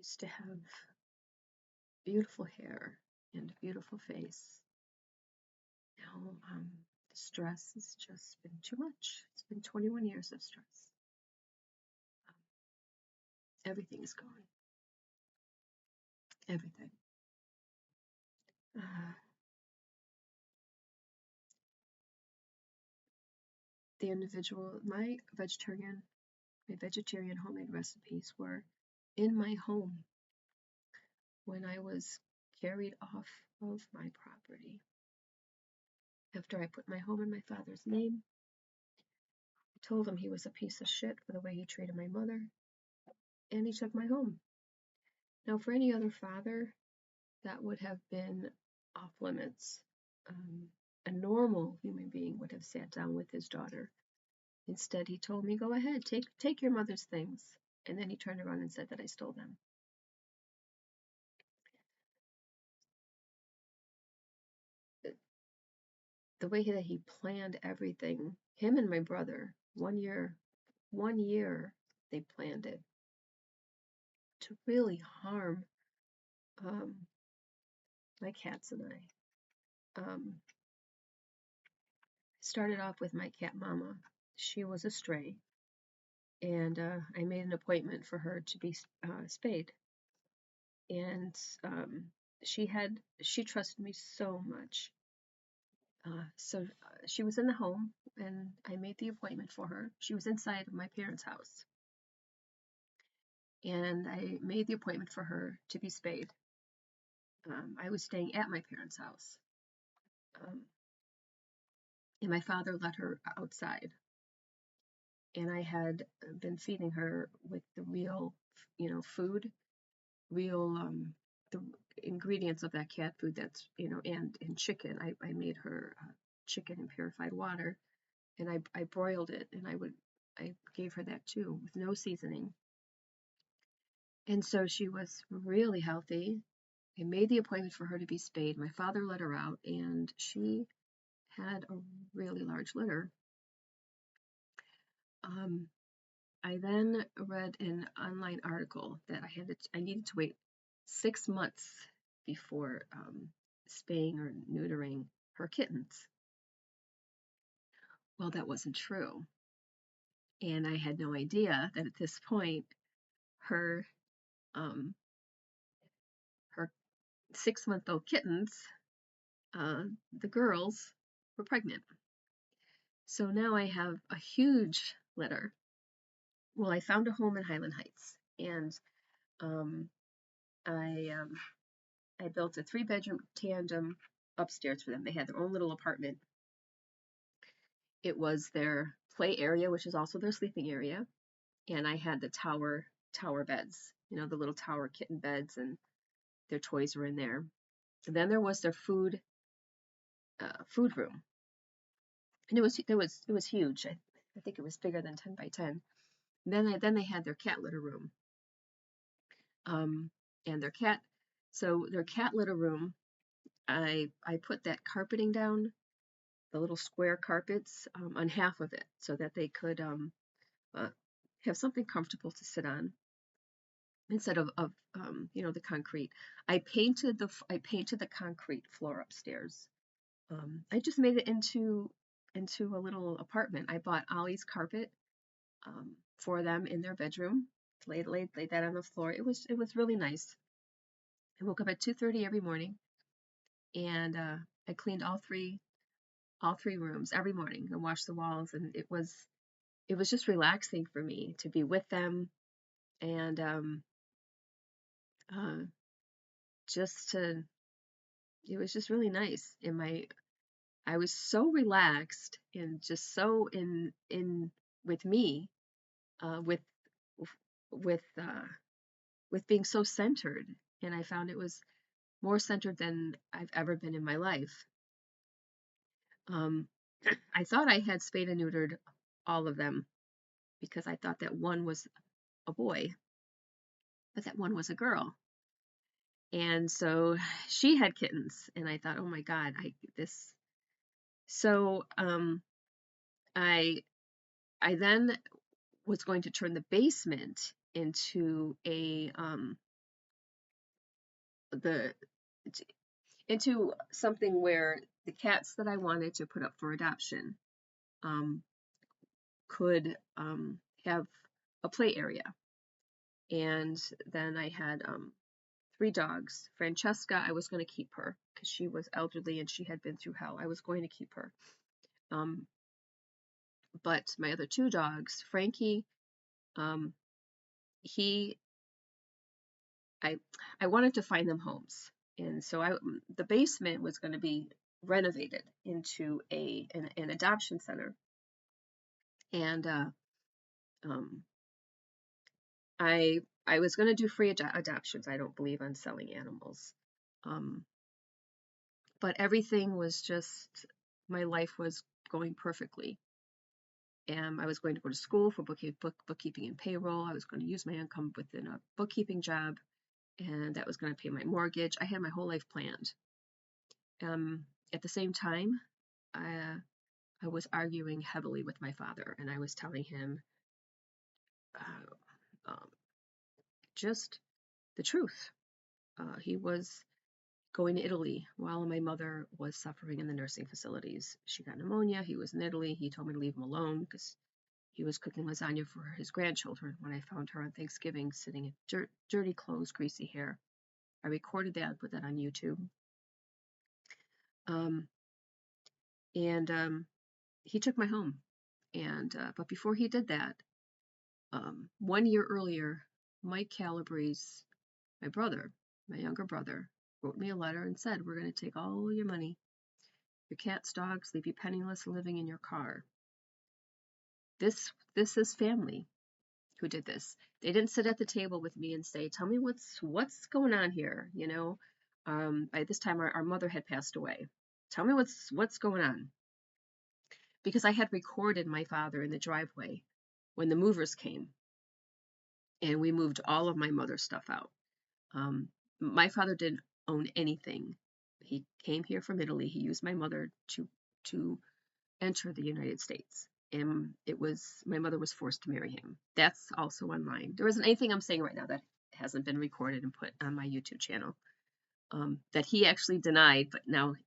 Used to have beautiful hair and a beautiful face. Now, the stress has just been too much. It's been 21 years of stress. Everything is gone. Everything. Uh, the individual, my vegetarian homemade recipes were in my home when I was carried off of my property. After I put my home in my father's name, I told him he was a piece of shit for the way he treated my mother, and he took my home. Now, for any other father, that would have been off limits. A normal human being would have sat down with his daughter. Instead, he told me, "Go ahead, take your mother's things," and then he turned around and said that I stole them. The way that he planned everything, him and my brother, 1 year they planned it to really harm my cats and I. Started off with my cat Mama. She was a stray, and I made an appointment for her to be spayed. And she trusted me so much. So she was in the home, and I made the appointment for her. She was inside of my parents' house, and I made the appointment for her to be spayed. I was staying at my parents' house, and my father let her outside. And I had been feeding her with the real, food, real the ingredients of that cat food that's and chicken. I made her chicken in purified water, and I broiled it, and I gave her that too with no seasoning. And so she was really healthy. I made the appointment for her to be spayed. My father let her out, and she had a really large litter. I then read an online article that I needed to wait 6 months before spaying or neutering her kittens. Well, that wasn't true. And I had no idea that at this point her her 6-month-old kittens, the girls, were pregnant. So now I have a huge litter. Well, I found a home in Highland Heights, and I built a 3-bedroom tandem upstairs for them. They had their own little apartment. It was their play area, which is also their sleeping area, and I had the tower beds, the little tower kitten beds, and their toys were in there. And then there was their food room, and it was huge. I think it was bigger than 10 by 10. And then they had their cat litter room, and their cat litter room. I put that carpeting down, the little square carpets, on half of it, so that they could have something comfortable to sit on instead of the concrete. I painted the concrete floor upstairs. I just made it into a little apartment. I bought Ollie's carpet for them in their bedroom. Laid that on the floor. It was really nice. I woke up at 2:30 every morning, and I cleaned all three rooms every morning and washed the walls, and it was just relaxing for me to be with them, and it was just really nice. I was so relaxed and just so in with me, with with being so centered, and I found it was more centered than I've ever been in my life. I thought I had spayed and neutered all of them because I thought that one was a boy, but that one was a girl. And so she had kittens, and I thought, oh my God, So I then was going to turn the basement into a the into something where the cats that I wanted to put up for adoption um, could have a play area. And then I had 3 dogs. Francesca, I was going to keep her because she was elderly and she had been through hell. I was going to keep her. Um, but my other 2 dogs, Frankie, um, he, I, I wanted to find them homes, and so the basement was going to be renovated into an adoption center, and um, I was going to do free adoptions. I don't believe on selling animals, um, but everything was just my life was going perfectly. And I was going to go to school for bookkeeping and payroll. I was going to use my income within a bookkeeping job, and that was going to pay my mortgage. I had my whole life planned. At the same time, I was arguing heavily with my father, and I was telling him uh, um, just the truth. He was going to Italy while my mother was suffering in the nursing facilities. She got pneumonia. He was in Italy. He told me to leave him alone because he was cooking lasagna for his grandchildren when I found her on Thanksgiving sitting in dirty clothes, greasy hair. I recorded that, put that on YouTube. Um, and he took my home. And but before he did that, 1 year earlier, Mike Calabrese, my brother, my younger brother, wrote me a letter and said, "We're going to take all your money, your cats, dogs, leave you penniless, living in your car." This is family who did this. They didn't sit at the table with me and say, "Tell me what's going on here." You know, by this time our mother had passed away. Tell me what's going on, because I had recorded my father in the driveway when the movers came, and we moved all of my mother's stuff out. My father didn't own anything. He came here from Italy. He used my mother to enter the United States. And my mother was forced to marry him. That's also online. There isn't anything I'm saying right now that hasn't been recorded and put on my YouTube channel. That he actually denied, but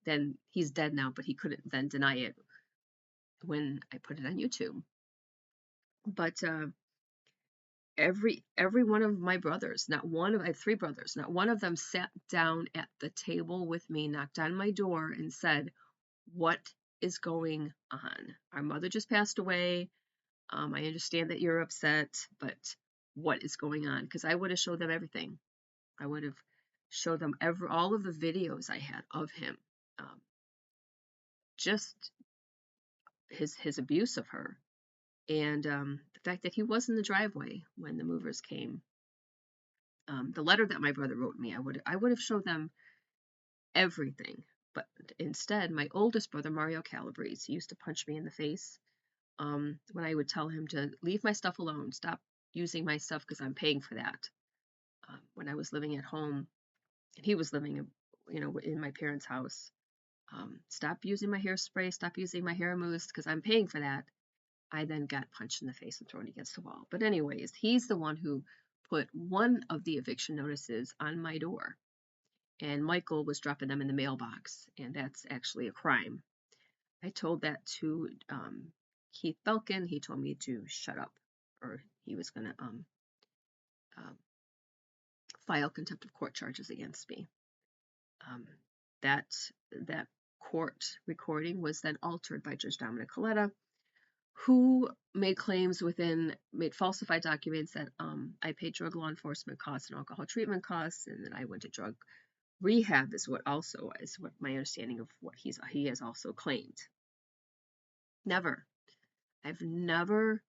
then he's dead now, but he couldn't then deny it when I put it on YouTube. But every one of my brothers, I have 3 brothers, not one of them sat down at the table with me, knocked on my door and said, "What is going on? Our mother just passed away. I understand that you're upset, but what is going on?" Because I would have showed them everything. I would have showed them all of the videos I had of him, just his abuse of her, and the fact that he was in the driveway when the movers came. The letter that my brother wrote me, I would have showed them everything, but instead, my oldest brother, Mario Calabrese, he used to punch me in the face when I would tell him to leave my stuff alone, stop using my stuff because I'm paying for that. When I was living at home, and he was living, in my parents' house, stop using my hairspray, stop using my hair mousse because I'm paying for that. I then got punched in the face and thrown against the wall. But anyways, he's the one who put one of the eviction notices on my door, and Michael was dropping them in the mailbox, and that's actually a crime. I told that to Keith Belkin. He told me to shut up, or he was going to file contempt of court charges against me. That court recording was then altered by Judge Dominic Coletta, who made falsified documents that I paid drug law enforcement costs and alcohol treatment costs, and then I went to drug rehab, is what my understanding of what he has also claimed. I've never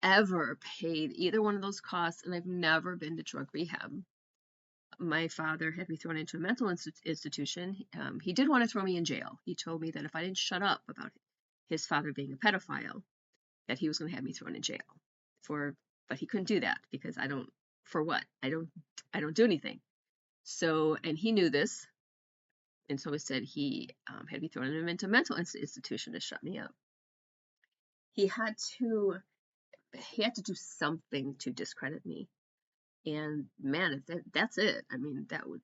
ever paid either one of those costs, and I've never been to drug rehab. My father had me thrown into a mental institution. He did want to throw me in jail. He told me that if I didn't shut up about his father being a pedophile, that he was going to have me thrown in jail but he couldn't do that because I don't do anything. So, and he knew this, and so he said he had me thrown into a mental institution to shut me up. He had to do something to discredit me. And man, if that's it, I mean, that would,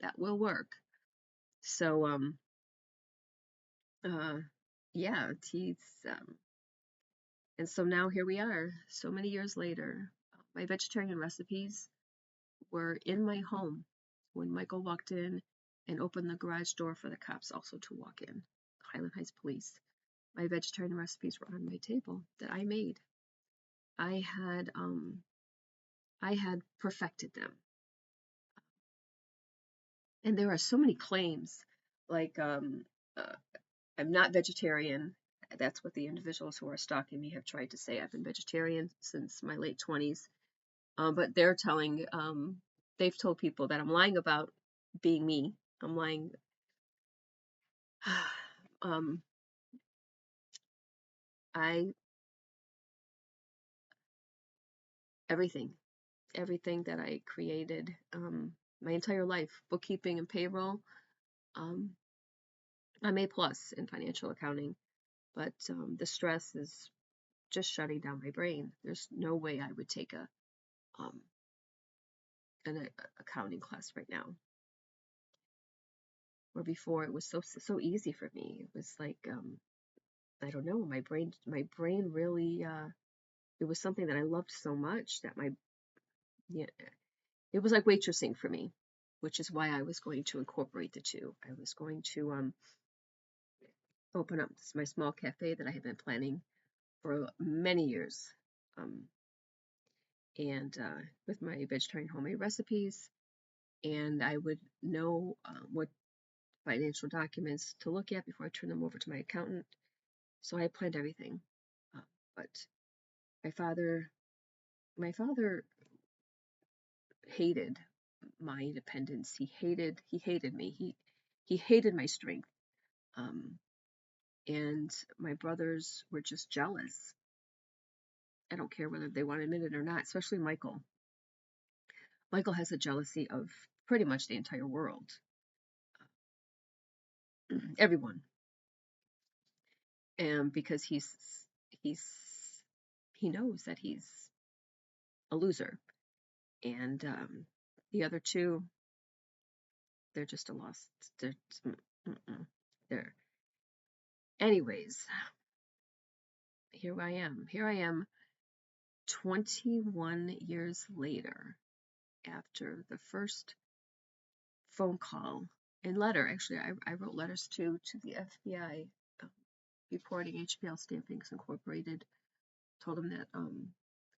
that will work. So, uh, yeah, he's, and so now here we are, so many years later. My vegetarian recipes were in my home when Michael walked in and opened the garage door for the cops also to walk in, Highland Heights Police. My vegetarian recipes were on my table that I made. I had, I had perfected them. And there are so many claims, like, uh, I'm not vegetarian. That's what the individuals who are stalking me have tried to say. I've been vegetarian since my late 20s. But they've told people that I'm lying about being me. I'm lying. um, I, everything, everything that I created, my entire life, bookkeeping and payroll, um, I'm A plus in financial accounting, but the stress is just shutting down my brain. There's no way I would take um, an accounting class right now. Where before it was so easy for me. It was like, I don't know, my brain really, it was something that I loved so much that yeah, it was like waitressing for me, which is why I was going to incorporate the two. I was going to open up my small cafe that I had been planning for many years, um, and with my vegetarian homemade recipes, and I would know what financial documents to look at before I turn them over to my accountant. So I planned everything. Uh, but my father, my father hated my independence. He hated me. He hated my strength. Um, and my brothers were just jealous. I don't care whether they want to admit it or not, especially Michael. Michael has a jealousy of pretty much the entire world, everyone, and because he's he knows that he's a loser, and the other two, they're just a lost. They're, they're anyways. Here I am. Here I am, 21 years later, after the first phone call and letter. Actually, I wrote letters to the FBI, reporting HBL Stampings Incorporated. Told them that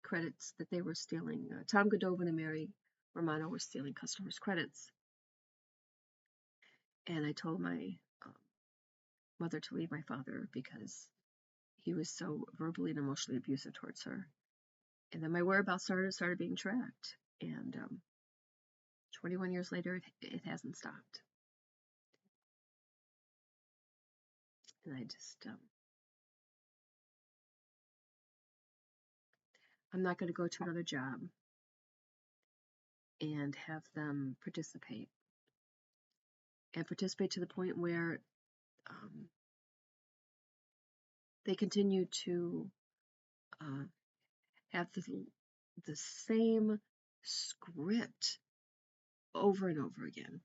credits that they were stealing. Tom Godovan and Mary Romano were stealing customers' credits, and I told my um, mother to leave my father because he was so verbally and emotionally abusive towards her. And then my whereabouts started being tracked, and 21 years later, it hasn't stopped. And I just, I'm not going to go to another job and have them participate to the point where um, they continue to uh, have the same script over and over again.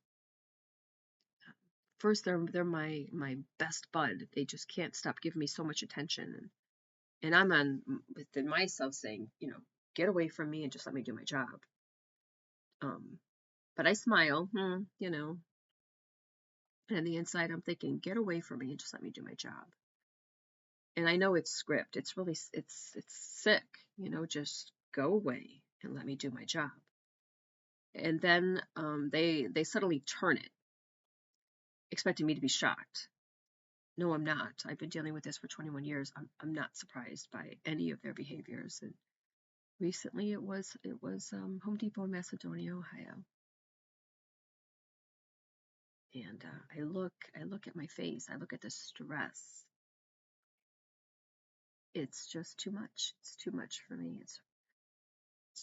First, they're my best bud. They just can't stop giving me so much attention, and I'm on within myself saying, get away from me and just let me do my job. But I smile, and on the inside I'm thinking, get away from me and just let me do my job. And I know it's script. It's really it's sick, just go away and let me do my job. And then they suddenly turn it, expecting me to be shocked. No, I'm not. I've been dealing with this for 21 years. I'm not surprised by any of their behaviors. And recently it was Home Depot in Macedonia, Ohio. And I look at my face. I look at the stress. It's just too much. It's too much for me. It's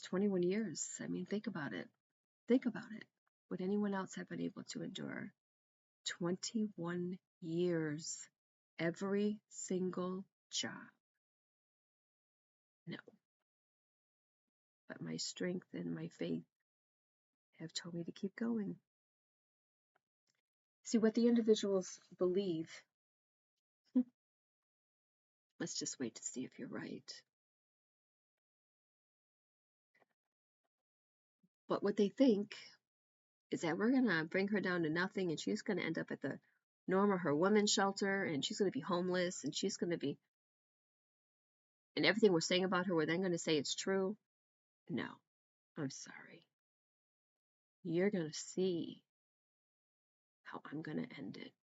21 years. I mean, think about it. Think about it. Would anyone else have been able to endure 21 years, every single job? No. but my strength and my faith have told me to keep going. See, what the individuals believe, let's just wait to see if you're right. But what they think is that we're going to bring her down to nothing and she's going to end up at the Norm or her women's shelter and she's going to be homeless and she's going to be, and everything we're saying about her, we're then going to say it's true. No, I'm sorry. You're going to see how I'm going to end it.